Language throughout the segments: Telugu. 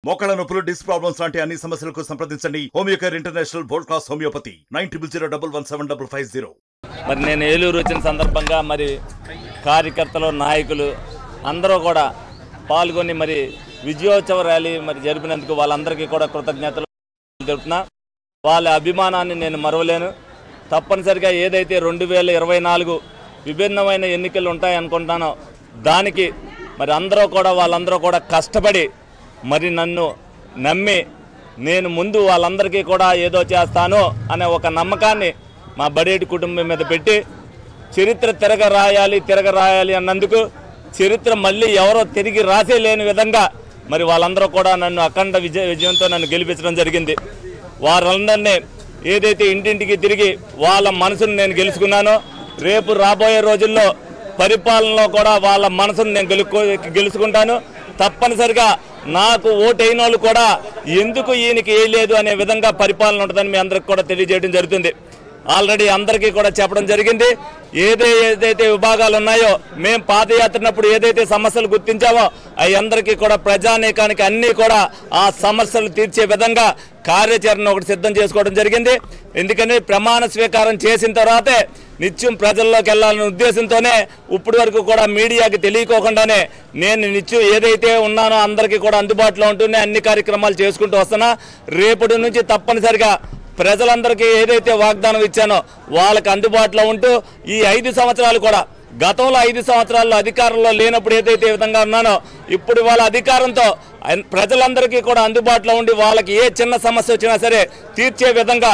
మోకాళ్ళ నొప్పులు, డిస్క్ ప్రాబ్లమ్స్ లాంటి అన్ని సమస్యలకు సంప్రదించండి Homeocare international world class homeopathy 9001175550. మరి నేను ఏలూరు వచ్చిన సందర్భంగా మరి కార్యకర్తలు, నాయకులు అందరూ కూడా పాల్గొని మరి విజయోత్సవ ర్యాలీ మరి జరిపినందుకు వాళ్ళందరికీ కూడా కృతజ్ఞతలు తెలుపుతున్నా. వాళ్ళ అభిమానాన్ని నేను మరవలేను. తప్పనిసరిగా ఏదైతే 2024 విభిన్నమైన ఎన్నికలు ఉంటాయనుకుంటానో దానికి మరి వాళ్ళందరూ కూడా కష్టపడి మరి నన్ను నమ్మి నేను ముందు వాళ్ళందరికీ కూడా ఏదో చేస్తాను అనే ఒక నమ్మకాన్ని మా బడేటి కుటుంబం మీద పెట్టి చరిత్ర తిరగరాయాలి అన్నందుకు చరిత్ర మళ్ళీ ఎవరో తిరిగి రాసే లేని విధంగా మరి వాళ్ళందరూ కూడా నన్ను అఖండ విజయంతో నన్ను గెలిపించడం జరిగింది. వారందరినీ ఏదైతే ఇంటింటికి తిరిగి వాళ్ళ మనసును నేను గెలుచుకున్నానో రేపు రాబోయే రోజుల్లో పరిపాలనలో కూడా వాళ్ళ మనసును నేను గెలుచుకుంటాను. తప్పనిసరిగా నాకు ఓటైన వాళ్ళు కూడా ఎందుకు ఈయనకి వేయలేదు అనే విధంగా పరిపాలన ఉంటుందని మీ అందరికి కూడా తెలియజేయడం జరుగుతుంది. ఆల్రెడీ అందరికీ కూడా చెప్పడం జరిగింది. ఏదైతే విభాగాలు ఉన్నాయో మేము పాదయాత్రనప్పుడు ఏదైతే సమస్యలు గుర్తించామో అవి అందరికీ కూడా ప్రజానీకానికి అన్నీ కూడా ఆ సమస్యలు తీర్చే విధంగా కార్యాచరణ ఒకటి సిద్ధం చేసుకోవడం జరిగింది. ఎందుకని ప్రమాణ స్వీకారం చేసిన తర్వాతే నిత్యం ప్రజల్లోకి వెళ్ళాలనే ఉద్దేశంతోనే ఇప్పటి వరకు కూడా మీడియాకి తెలియకోకుండానే నేను నిత్యం ఏదైతే ఉన్నానో అందరికీ కూడా అందుబాటులో ఉంటూనే అన్ని కార్యక్రమాలు చేసుకుంటూ వస్తున్నా. రేపటి నుంచి తప్పనిసరిగా ప్రజలందరికీ ఏదైతే వాగ్దానం ఇచ్చానో వాళ్ళకి అందుబాటులో ఉంటూ ఈ 5 సంవత్సరాలు కూడా గతంలో 5 సంవత్సరాల్లో అధికారంలో లేనప్పుడు ఏదైతే విధంగా ఉన్నానో ఇప్పుడు వాళ్ళ అధికారంతో ప్రజలందరికీ కూడా అందుబాటులో ఉండి వాళ్ళకి ఏ చిన్న సమస్య వచ్చినా సరే తీర్చే విధంగా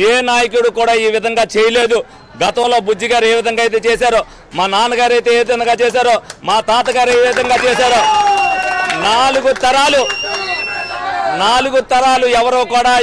ఏ నాయకుడు కూడా ఈ విధంగా చేయలేదు. గతంలో బుజ్జి గారు ఏ విధంగా అయితే చేశారో, మా నాన్నగారు అయితే ఏ విధంగా చేశారో, మా తాతగారు ఏ విధంగా చేశారో 4 తరాలు ఎవరో కూడా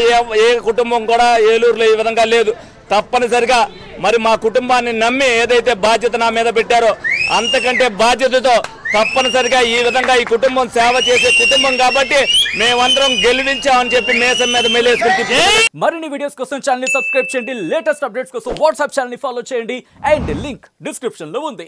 ఏ కుటుంబం కూడా ఏలూరులో ఈ విధంగా లేదు. తప్పనిసరిగా మరి మా కుటుంబాన్ని నమ్మి ఏదైతే బాధ్యత నా మీద పెట్టారో అంతకంటే బాధ్యతతో తప్పనిసరిగా ఈ విధంగా ఈ కుటుంబం సేవ చేసే కుటుంబం కాబట్టి మేమందరం గెలిపించామని చెప్పి మేసం మీద మెలేసుకుంటే మరిన్ని వీడియోస్ కోసం ఛానల్ ని సబ్స్క్రైబ్ చేయండి. లేటెస్ట్ అప్డేట్స్ కోసం వాట్సాప్ ఛానల్ ని ఫాలో చేయండి. అండ్ లింక్ డిస్క్రిప్షన్ లో ఉంది.